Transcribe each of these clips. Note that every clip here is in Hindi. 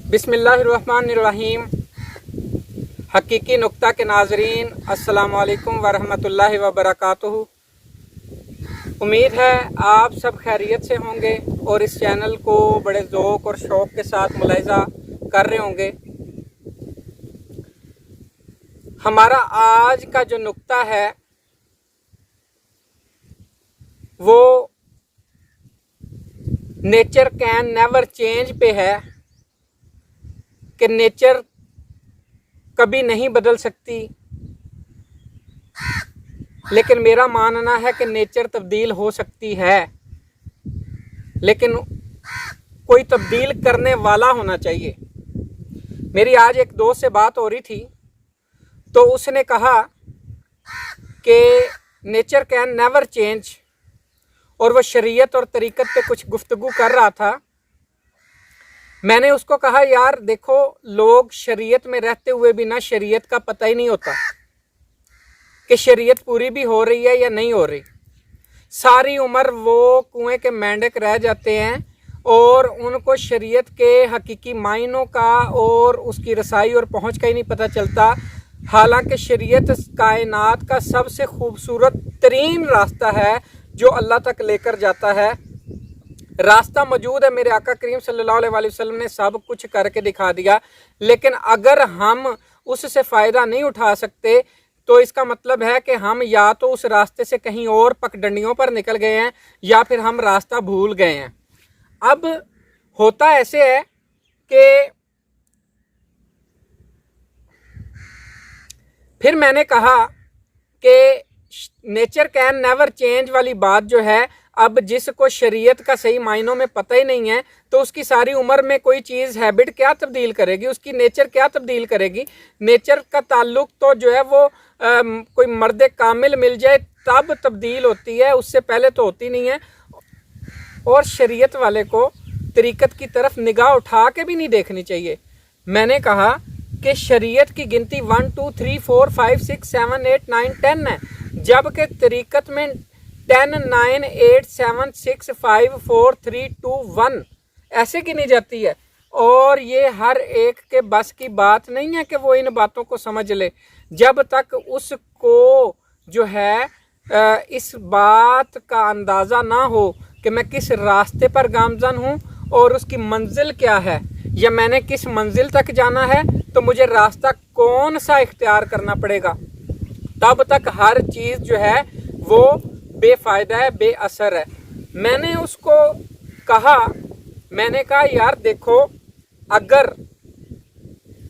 बिस्मिल्लाहिर्रहमानिर्रहीम। हकीकी नुक्ता के नाजरीन, अस्सलामु अलैकुम वरहमतुल्लाहि वबरकातुहू। उम्मीद है आप सब खैरियत से होंगे और इस चैनल को बड़े ज़ौक़ और शौक़ के साथ मुलाहिज़ा कर रहे होंगे। हमारा आज का जो नुक्ता है वो नेचर कैन नेवर चेंज पे है कि नेचर कभी नहीं बदल सकती, लेकिन मेरा मानना है कि नेचर तब्दील हो सकती है, लेकिन कोई तब्दील करने वाला होना चाहिए। मेरी आज एक दोस्त से बात हो रही थी तो उसने कहा कि नेचर कैन नेवर चेंज, और वह शरीयत और तरीक़त पे कुछ गुफ्तगू कर रहा था। मैंने उसको कहा, यार देखो, लोग शरीयत में रहते हुए भी ना शरीयत का पता ही नहीं होता कि शरीयत पूरी भी हो रही है या नहीं हो रही। सारी उम्र वो कुएं के मेंढक रह जाते हैं और उनको शरीयत के हकीकी मायनों का और उसकी रसाई और पहुंच का ही नहीं पता चलता। हालांकि शरीयत कायनात का सबसे खूबसूरत तरीन रास्ता है जो अल्लाह तक लेकर जाता है। रास्ता मौजूद है, मेरे आका करीम सल्लल्लाहु अलैहि वसल्लम ने सब कुछ करके दिखा दिया, लेकिन अगर हम उससे फ़ायदा नहीं उठा सकते तो इसका मतलब है कि हम या तो उस रास्ते से कहीं और पगडंडियों पर निकल गए हैं या फिर हम रास्ता भूल गए हैं। अब होता ऐसे है कि फिर मैंने कहा कि नेचर कैन नेवर चेंज वाली बात जो है, अब जिसको शरीयत का सही मायनों में पता ही नहीं है तो उसकी सारी उम्र में कोई चीज़ हैबिट क्या तब्दील करेगी, उसकी नेचर क्या तब्दील करेगी। नेचर का ताल्लुक तो जो है वो कोई मर्द कामिल मिल जाए तब तब्दील होती है, उससे पहले तो होती नहीं है। और शरीयत वाले को तरीक़त की तरफ निगाह उठा के भी नहीं देखनी चाहिए। मैंने कहा कि शरीयत की गिनती 1 2 3 4 5 6 7 8 9 10 है, जबकि तरीक़त में 10 9 8 7 6 5 4 3 2 1 ऐसे गिनी जाती है। और ये हर एक के बस की बात नहीं है कि वो इन बातों को समझ ले, जब तक उसको जो है इस बात का अंदाज़ा ना हो कि मैं किस रास्ते पर गामज़न हूँ और उसकी मंजिल क्या है, या मैंने किस मंजिल तक जाना है तो मुझे रास्ता कौन सा इख्तियार करना पड़ेगा, तब तक हर चीज़ जो है वो बेफ़ायदा है, बेअसर है। मैंने उसको कहा, मैंने कहा यार देखो, अगर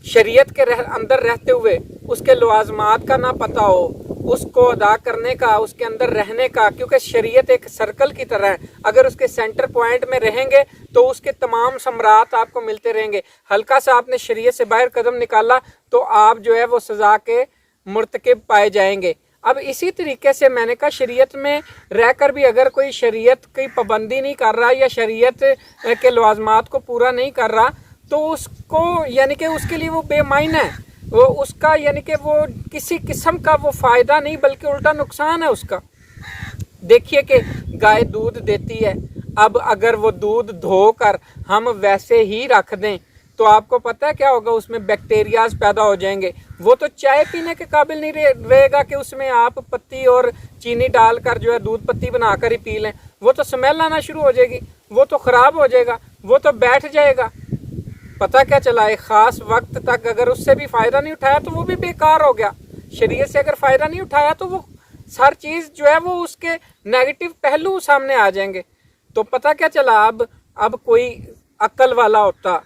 शरीयत के अंदर रहते हुए उसके लवाज़मात का ना पता हो, उसको अदा करने का, उसके अंदर रहने का, क्योंकि शरीयत एक सर्कल की तरह है, अगर उसके सेंटर पॉइंट में रहेंगे तो उसके तमाम समरात आपको मिलते रहेंगे। हल्का सा आपने शरीयत से बाहर कदम निकाला तो आप जो है वो सज़ा के मुर्तकिब पाए जाएंगे। अब इसी तरीके से मैंने कहा, शरीयत में रहकर भी अगर कोई शरीयत की पाबंदी नहीं कर रहा या शरीयत के लवाज़मात को पूरा नहीं कर रहा तो उसको यानी कि उसके लिए वो बेमायना है, वो उसका यानी कि वो किसी किस्म का वो फ़ायदा नहीं बल्कि उल्टा नुकसान है उसका। देखिए कि गाय दूध देती है, अब अगर वो दूध धोकर हम वैसे ही रख दें तो आपको पता है क्या होगा, उसमें बैक्टीरियाज पैदा हो जाएंगे। वो तो चाय पीने के काबिल नहीं रहेगा कि उसमें आप पत्ती और चीनी डालकर जो है दूध पत्ती बनाकर ही पी लें। वो तो स्मेल आना शुरू हो जाएगी, वो तो ख़राब हो जाएगा, वो तो बैठ जाएगा। पता क्या चला, एक ख़ास वक्त तक अगर उससे भी फ़ायदा नहीं उठाया तो वो भी बेकार हो गया। शरीयत से अगर फ़ायदा नहीं उठाया तो वो हर चीज़ जो है वो उसके नेगेटिव पहलू सामने आ जाएंगे। तो पता क्या चला, अब कोई अक्ल वाला होता,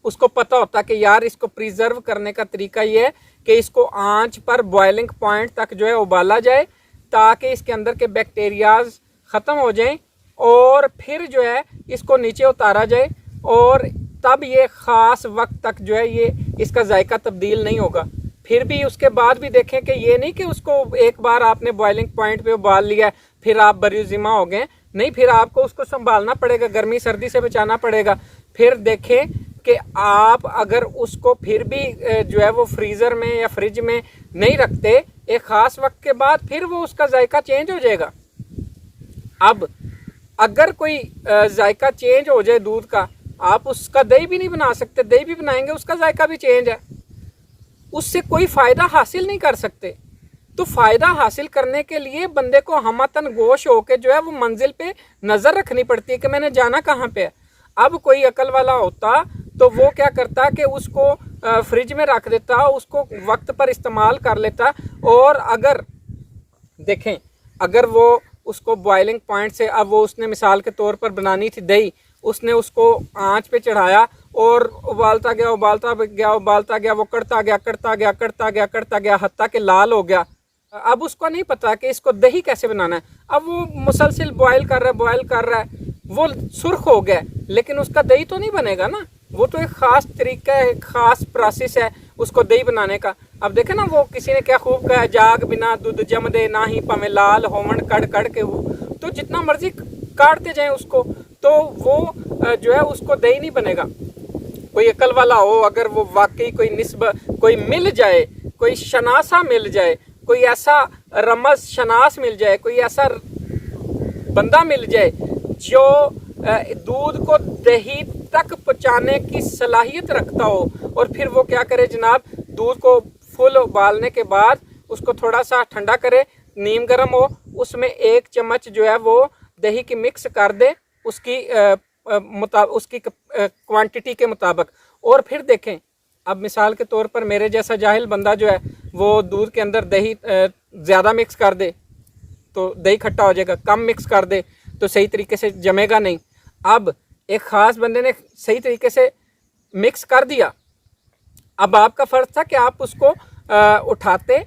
उसको पता होता कि यार इसको प्रिजर्व करने का तरीका ये है कि इसको आंच पर बॉइलिंग पॉइंट तक जो है उबाला जाए ताकि इसके अंदर के बैक्टीरियाज ख़त्म हो जाएं, और फिर जो है इसको नीचे उतारा जाए, और तब ये ख़ास वक्त तक जो है ये इसका जायका तब्दील नहीं होगा। फिर भी उसके बाद भी देखें कि ये नहीं कि उसको एक बार आपने बॉइलिंग पॉइंट पे उबाल लिया फिर आप बरीज़िमा हो गए, नहीं, फिर आपको उसको संभालना पड़ेगा, गर्मी सर्दी से बचाना पड़ेगा। फिर देखें कि आप अगर उसको फिर भी जो है वो फ्रीज़र में या फ्रिज में नहीं रखते, एक ख़ास वक्त के बाद फिर वो उसका जायका चेंज हो जाएगा। अब अगर कोई जायका चेंज हो जाए दूध का आप उसका दही भी नहीं बना सकते। दही भी बनाएंगे उसका जायका भी चेंज है, उससे कोई फ़ायदा हासिल नहीं कर सकते। तो फ़ायदा हासिल करने के लिए बंदे को हमतन गोश होके जो है वो मंजिल पे नज़र रखनी पड़ती है कि मैंने जाना कहाँ पे है। अब कोई अकल वाला होता तो वो क्या करता कि उसको फ्रिज में रख देता, उसको वक्त पर इस्तेमाल कर लेता। और अगर देखें, अगर वो उसको बॉइलिंग पॉइंट से, अब वो उसने मिसाल के तौर पर बनानी थी दही, उसने उसको आंच पे चढ़ाया और उबालता गया उबालता गया उबालता गया, वो कड़ता गया कड़ता गया कड़ता गया कड़ता गया, हत्ता के लाल हो गया। अब उसको नहीं पता कि इसको दही कैसे बनाना है। अब वो मुसलसिल बॉयल कर रहा है, वो सुर्ख हो गया, लेकिन उसका दही तो नहीं बनेगा ना। वो तो एक ख़ास तरीका है, एक ख़ास प्रोसेस है उसको दही बनाने का। अब देखे ना, वो किसी ने क्या खूब कहा, जाग बिना दूध जम दे ना ही पमे लाल होमन कड़ कड़ के हो। तो जितना मर्जी काटते जाएं उसको, तो वो जो है उसको दही नहीं बनेगा। कोई अकल वाला हो, अगर वो वाकई कोई निस्बत कोई मिल जाए, कोई शनासा मिल जाए, कोई ऐसा रमज शनास मिल जाए, कोई ऐसा बंदा मिल जाए जो दूध को दही तक पहुँचाने की सलाहियत रखता हो, और फिर वो क्या करे जनाब, दूध को फुल उबालने के बाद उसको थोड़ा सा ठंडा करे, नीम गर्म हो, उसमें 1 चम्मच जो है वो दही की मिक्स कर दे उसकी उसकी क्वांटिटी के मुताबिक। और फिर देखें, अब मिसाल के तौर पर मेरे जैसा जाहिल बंदा जो है वो दूध के अंदर दही ज़्यादा मिक्स कर दे तो दही खट्टा हो जाएगा, कम मिक्स कर दे तो सही तरीके से जमेगा नहीं। अब एक ख़ास बंदे ने सही तरीके से मिक्स कर दिया, अब आपका फ़र्ज़ था कि आप उसको उठाते,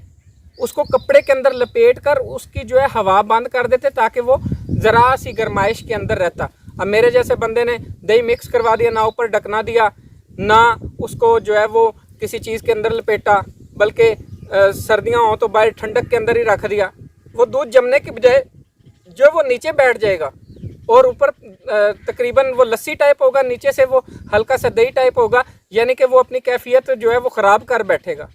उसको कपड़े के अंदर लपेट कर उसकी जो है हवा बंद कर देते ताकि वो ज़रा सी गर्माइश के अंदर रहता। अब मेरे जैसे बंदे ने दही मिक्स करवा दिया, ना ऊपर ढकना दिया, ना उसको जो है वो किसी चीज़ के अंदर लपेटा, बल्कि सर्दियाँ हों तो बाहर ठंडक के अंदर ही रख दिया। वो दूध जमने के बजाय जो वो नीचे बैठ जाएगा और ऊपर तकरीबन वो लस्सी टाइप होगा, नीचे से वो हल्का सा दही टाइप होगा, यानी कि वो अपनी कैफियत जो है वो ख़राब कर बैठेगा।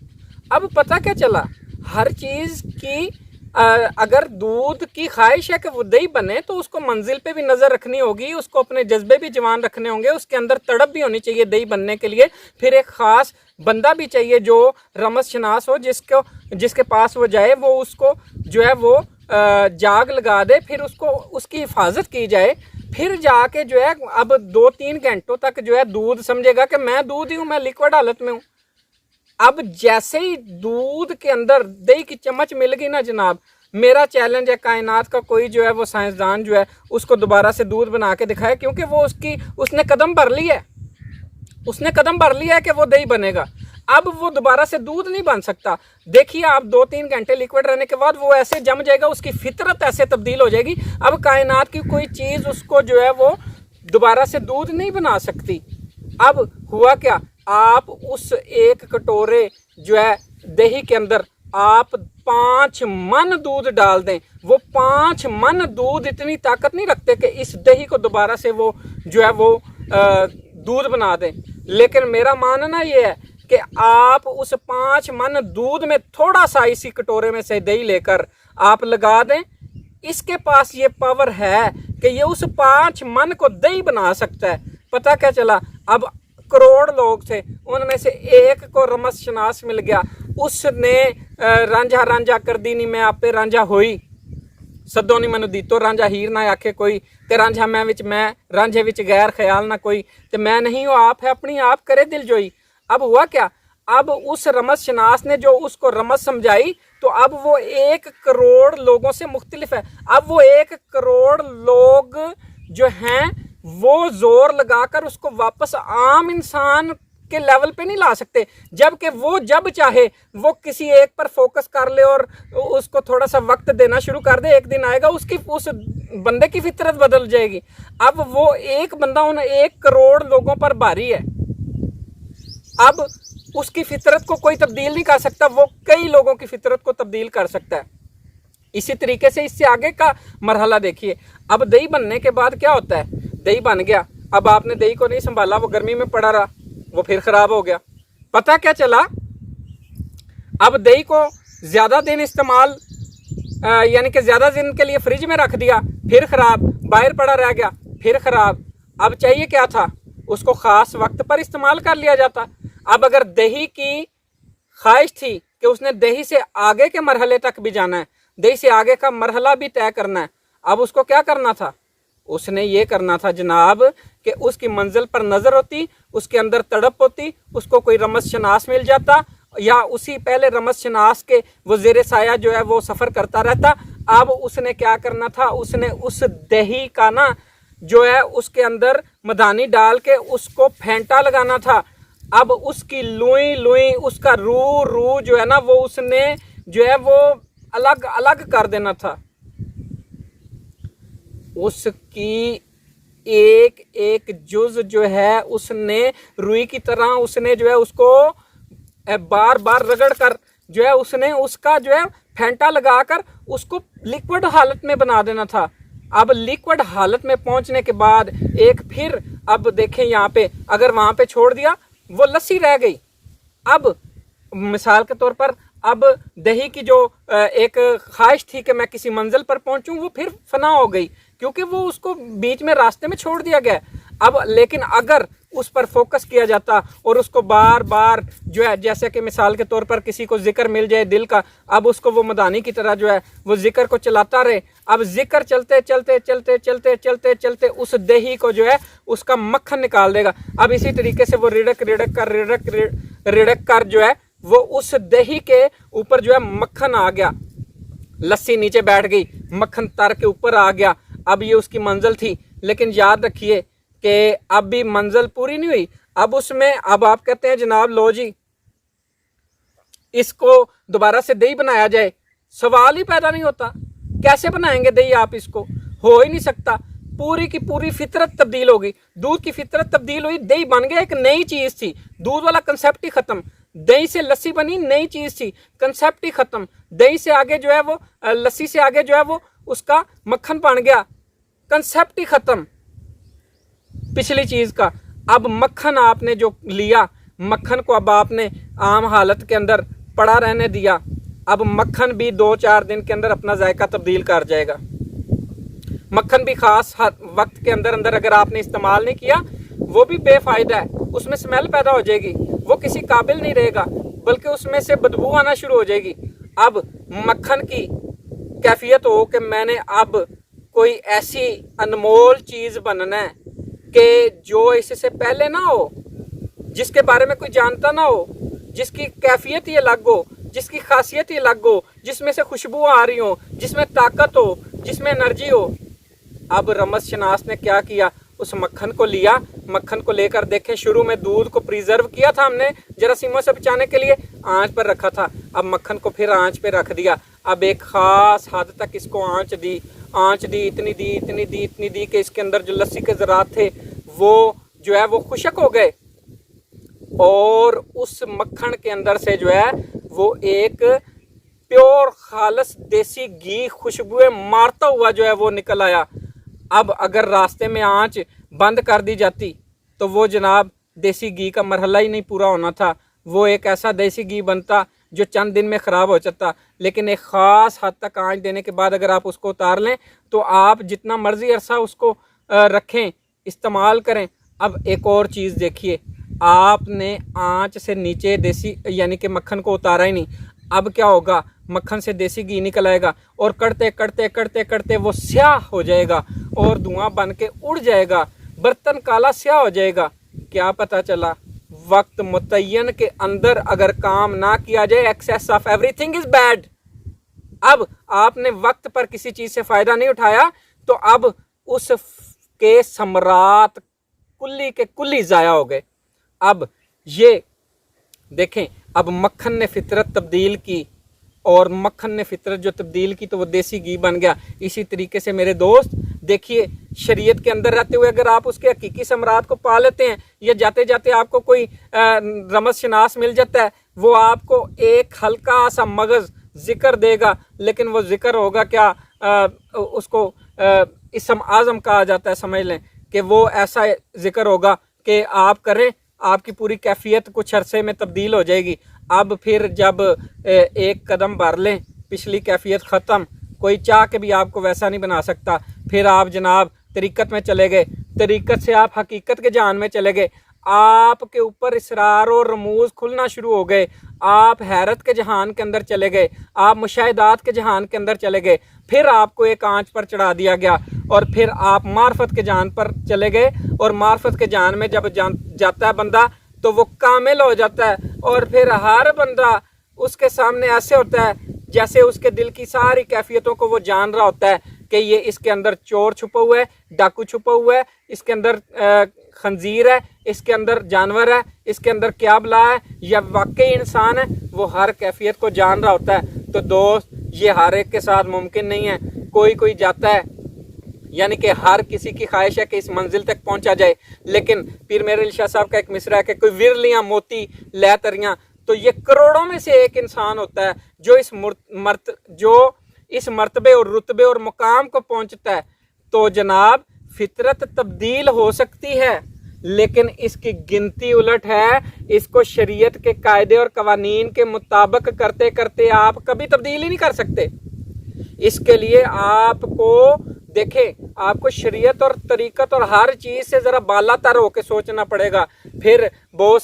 अब पता क्या चला, हर चीज़ की अगर दूध की ख्वाहिश है कि वो दही बने तो उसको मंजिल पे भी नज़र रखनी होगी, उसको अपने जज्बे भी जवान रखने होंगे, उसके अंदर तड़प भी होनी चाहिए दही बनने के लिए। फिर एक ख़ास बंदा भी चाहिए जो रमज शनास हो, जिसके पास वो जाए, वो उसको जो है वो जाग लगा दे, फिर उसको उसकी हिफाजत की जाए। फिर जाके जो है अब 2-3 घंटों तक जो है दूध समझेगा कि मैं दूध ही हूँ, मैं लिक्विड हालत में हूँ। अब जैसे ही दूध के अंदर दही की चम्मच मिल गई ना जनाब, मेरा चैलेंज है कायनात का कोई जो है वो साइंसदान जो है उसको दोबारा से दूध बना के दिखाए, क्योंकि वो उसने कदम भर लिया है, उसने कदम भर लिया है कि वो दही बनेगा। अब वो दोबारा से दूध नहीं बन सकता। देखिए आप 2-3 घंटे लिक्विड रहने के बाद वो ऐसे जम जाएगा, उसकी फितरत ऐसे तब्दील हो जाएगी। अब कायनात की कोई चीज़ उसको जो है वो दोबारा से दूध नहीं बना सकती। अब हुआ क्या, आप उस 1 कटोरे जो है दही के अंदर आप 5 मन दूध डाल दें, वो 5 मन दूध इतनी ताकत नहीं रखते कि इस दही को दोबारा से वो जो है वो दूध बना दें। लेकिन मेरा मानना ये है कि आप उस 5 मन दूध में थोड़ा सा इसी कटोरे में से दही लेकर आप लगा दें, इसके पास ये पावर है कि ये उस 5 मन को दही बना सकता है। पता क्या चला, अब करोड़ लोग थे, उनमें से एक को रमज शनास मिल गया, उसने रांझा रांझा कर दी नी मैं आपे रांझा होई, सदों नहीं मैनू दीतो रांझा हीर ना आखे कोई, ते रांझा मैं विच मैं रांझे विच गैर ख्याल ना कोई, ते मैं नहीं हो आप है अपनी आप करे दिल जोई। अब हुआ क्या, अब उस रमज शनास ने जो उसको रमज समझाई, तो अब वो 1 करोड़ लोगों से मुख्तलिफ है। अब वो 1 करोड़ लोग जो हैं वो जोर लगाकर उसको वापस आम इंसान के लेवल पे नहीं ला सकते, जबकि वो जब चाहे वो किसी एक पर फोकस कर ले और उसको थोड़ा सा वक्त देना शुरू कर दे, एक दिन आएगा उसकी उस बंदे की फितरत बदल जाएगी। अब वो एक बंदा उन 1 करोड़ लोगों पर भारी है, अब उसकी फितरत को कोई तब्दील नहीं कर सकता, वो कई लोगों की फितरत को तब्दील कर सकता है। इसी तरीके से इससे आगे का मरहला देखिए। अब दही बनने के बाद क्या होता है, दही बन गया, अब आपने दही को नहीं संभाला, वो गर्मी में पड़ा रहा, वो फिर ख़राब हो गया। पता क्या चला, अब दही को ज़्यादा दिन इस्तेमाल यानी कि ज़्यादा दिन के लिए फ्रिज में रख दिया, फिर ख़राब, बाहर पड़ा रह गया, फिर ख़राब। अब चाहिए क्या था, उसको ख़ास वक्त पर इस्तेमाल कर लिया जाता। अब अगर दही की ख्वाहिश थी कि उसने दही से आगे के मरहले तक भी जाना है, दही से आगे का मरहला भी तय करना है, अब उसको क्या करना था? उसने ये करना था जनाब कि उसकी मंजिल पर नज़र होती, उसके अंदर तड़प होती, उसको कोई रमज़ शनास मिल जाता, या उसी पहले रमज़ शनास के वो ज़ेरे साया जो है वो सफ़र करता रहता। अब उसने क्या करना था? उसने उस दही का ना जो है उसके अंदर मदानी डाल के उसको फेंटा लगाना था। अब उसकी लुई लुई, उसका रू रू जो है ना वो उसने जो है वो अलग अलग कर देना था। उसकी एक एक जुज जो है उसने रुई की तरह उसने जो है उसको बार बार रगड़ कर जो है उसने उसका जो है फेंटा लगाकर उसको लिक्विड हालत में बना देना था। अब लिक्विड हालत में पहुंचने के बाद एक फिर अब देखें यहाँ पे, अगर वहां पे छोड़ दिया वो लस्सी रह गई। अब मिसाल के तौर पर अब दही की जो एक ख्वाहिश थी कि मैं किसी मंजिल पर पहुंचूं, वो फिर फना हो गई क्योंकि वो उसको बीच में रास्ते में छोड़ दिया गया। अब लेकिन अगर उस पर फोकस किया जाता और उसको बार बार जो है, जैसे कि मिसाल के तौर पर किसी को जिक्र मिल जाए दिल का, अब उसको वो मदानी की तरह जो है वो जिक्र को चलाता रहे। अब जिक्र चलते चलते चलते चलते चलते चलते उस दही को जो है उसका मक्खन निकाल देगा। अब इसी तरीके से वो रिड़क रिड़क कर जो है वो उस दही के ऊपर जो है मक्खन आ गया, लस्सी नीचे बैठ गई, मक्खन तर के ऊपर आ गया। अब ये उसकी मंजिल थी, लेकिन याद रखिए कि अब भी मंजिल पूरी नहीं हुई। अब उसमें अब आप कहते हैं जनाब लो जी इसको दोबारा से दही बनाया जाए, सवाल ही पैदा नहीं होता। कैसे बनाएंगे दही आप? इसको हो ही नहीं सकता। पूरी की पूरी फितरत तब्दील होगी। दूध की फितरत तब्दील हुई, दही बन गया, एक नई चीज थी। दूध वाला कंसेप्ट ही खत्म। दही से लस्सी बनी, नई चीज थी, कंसेप्ट ही खत्म। दही से आगे जो है वो लस्सी से आगे जो है वो उसका मक्खन बन गया, कंसेप्ट ही खत्म पिछली चीज का। अब मक्खन आपने जो लिया, मक्खन को अब आपने आम हालत के अंदर पड़ा रहने दिया। अब मक्खन भी 2-4 दिन के अंदर अपना जायका तब्दील कर जाएगा। मक्खन भी खास वक्त के अंदर अंदर अगर आपने इस्तेमाल नहीं किया वो भी बेफायदा है, उसमें स्मेल पैदा हो जाएगी, वो किसी काबिल नहीं रहेगा, बल्कि उसमें से बदबू आना शुरू हो जाएगी। अब मक्खन की कैफियत हो कि मैंने अब कोई ऐसी अनमोल चीज बनना है कि जो इससे पहले ना हो, जिसके बारे में कोई जानता ना हो, जिसकी कैफियत ही अलग हो, जिसकी खासियत ही अलग हो, जिसमें से खुशबू आ रही हो, जिसमें ताकत हो, जिसमें एनर्जी हो। अब रमज़ शनास ने क्या किया? उस मक्खन को लिया, मक्खन को लेकर देखें, शुरू में दूध को प्रिजर्व किया था हमने जरासीमों से बचाने के लिए, आंच पर रखा था। अब मक्खन को फिर आंच पे रख दिया। अब एक खास हद तक इसको आंच दी, इतनी दी कि इसके अंदर जो लस्सी के ज़रात थे वो जो है वो खुशक हो गए, और उस मक्खन के अंदर से जो है वो एक प्योर खालस देसी घी खुशबुएं मारता हुआ जो है वो निकल आया। अब अगर रास्ते में आंच बंद कर दी जाती तो वो जनाब देसी घी का मरहला ही नहीं पूरा होना था। वो एक ऐसा देसी घी बनता जो चंद दिन में ख़राब हो जाता। लेकिन एक ख़ास हद तक आंच देने के बाद अगर आप उसको उतार लें तो आप जितना मर्जी अरसा उसको रखें, इस्तेमाल करें। अब एक और चीज़ देखिए, आपने आंच से नीचे देसी यानी कि मक्खन को उतारा ही नहीं। अब क्या होगा? मक्खन से देसी घी निकल आएगा और करते करते करते करते वो स्याह हो जाएगा और धुआं बन के उड़ जाएगा, बर्तन काला स्याह हो जाएगा। क्या पता चला? वक्त मुतय्यन के अंदर अगर काम ना किया जाए, excess of everything is bad. अब आपने वक्त पर किसी चीज से फायदा नहीं उठाया तो अब उस के सम्राट कुल्ली के कुल्ली जाया हो गए। अब ये देखें, अब मक्खन ने फितरत तब्दील की, और मक्खन ने फितरत जो तब्दील की तो वो देसी घी बन गया। इसी तरीके से मेरे दोस्त देखिए, शरीयत के अंदर रहते हुए अगर आप उसके हकीकी सम्राट को पा लेते हैं, या जाते जाते आपको कोई रमज़ शनास मिल जाता है, वो आपको एक हल्का सा मगज़ जिक्र देगा, लेकिन वो जिक्र होगा क्या? उसको इसम आज़म कहा जाता है। समझ लें कि वो ऐसा जिक्र होगा कि आप करें, आपकी पूरी कैफियत कुछ अरसे में तब्दील हो जाएगी। अब फिर जब एक कदम भर लें, पिछली कैफियत ख़त्म, कोई चाह के भी आपको वैसा नहीं बना सकता। फिर आप जनाब तरीक़त में चले गए, तरीक़त से आप हकीकत के जहान में चले गए, आपके ऊपर इसरार और रमूज खुलना शुरू हो गए, आप हैरत के जहान के अंदर चले गए, आप मुशाहिदात के जहान के अंदर चले गए, फिर आपको एक आंच पर चढ़ा दिया गया और फिर आप मार्फत के जहान पर चले गए। और मार्फत के जहान में जब जाता है बंदा तो वो कामिल हो जाता है और फिर हर बंदा उसके सामने ऐसे होता है जैसे उसके दिल की सारी कैफियतों को वो जान रहा होता है कि ये इसके अंदर चोर छुपा हुआ है, डाकू छुपा हुआ है, इसके अंदर खंजीर है, इसके अंदर जानवर है, इसके अंदर क्या बला है या वाकई इंसान है। वो हर कैफियत को जान रहा होता है। तो दोस्त, ये हर एक के साथ मुमकिन नहीं है। कोई जाता है, यानी कि हर किसी की ख्वाहिश है कि इस मंजिल तक पहुंचा जाए, लेकिन पीर मेरे अली शाह साहब का एक मिसरा है कि कोई विरलियाँ मोती लै तरियाँ। तो ये करोड़ों में से एक इंसान होता है जो इस मर्तबे और रुतबे और मुकाम को पहुंचता है। तो जनाब, फितरत तब्दील हो सकती है, लेकिन इसकी गिनती उलट है। इसको शरीयत के कायदे और कवानीन के मुताबिक करते करते आप कभी तब्दील ही नहीं कर सकते। इसके लिए आपको देखें, आपको शरीयत और तरीक़त और हर चीज़ से ज़रा बालातर होकर सोचना पड़ेगा। फिर बहुत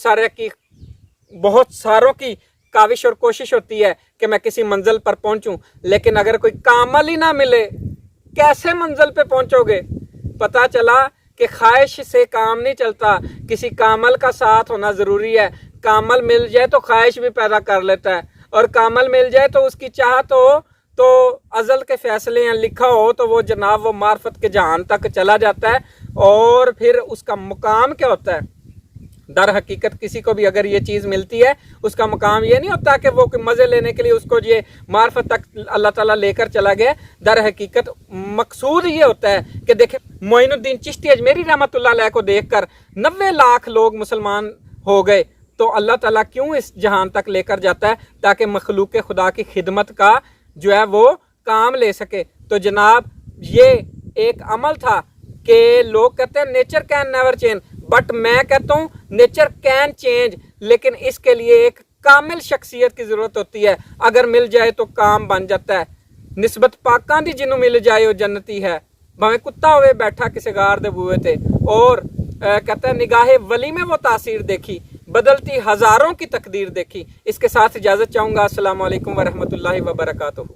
सारों की काविश और कोशिश होती है कि मैं किसी मंजिल पर पहुंचूं, लेकिन अगर कोई कामल ही ना मिले, कैसे मंजिल पे पहुंचोगे? पता चला कि ख्वाहिश से काम नहीं चलता, किसी कामल का साथ होना ज़रूरी है। कामल मिल जाए तो ख्वाहिश भी पैदा कर लेता है, और कामल मिल जाए तो उसकी चाहत हो तो अज़ल के फैसले हैं लिखा हो तो वो जनाब वो मार्फत के जहान तक चला जाता है। और फिर उसका मुकाम क्या होता है? दर हकीकत किसी को भी अगर ये चीज़ मिलती है, उसका मुकाम ये नहीं होता कि वो मज़े लेने के लिए उसको ये मार्फत तक अल्लाह ताला लेकर चला गया। दर हकीकत मकसूद ये होता है कि देखें, मोइनुद्दीन चिश्ती अजमेरी रहमतुल्लाह अलैह को देखकर 90 लाख लोग मुसलमान हो गए। तो अल्लाह ताला क्यों इस जहान तक लेकर जाता है? ताकि मखलूक खुदा की खिदमत का जो है वो काम ले सके। तो जनाब, ये एक अमल था कि लोग कहते हैं nature can never change, but मैं कहता हूँ नेचर कैन चेंज, लेकिन इसके लिए एक कामिल शख्सियत की ज़रूरत होती है। अगर मिल जाए तो काम बन जाता है। निस्बत पाकां दी जिन्हों मिल जाए वो जन्नती है, भावें कुत्ता हुए बैठा किसी गार दे बूए थे। और कहते हैं निगाहे वली में वो तासीर देखी, बदलती हज़ारों की तकदीर देखी। इसके साथ इजाज़त चाहूँगा। अस्सलामु अलैकुम वरहमतुल्लाहि वबरकातुहू।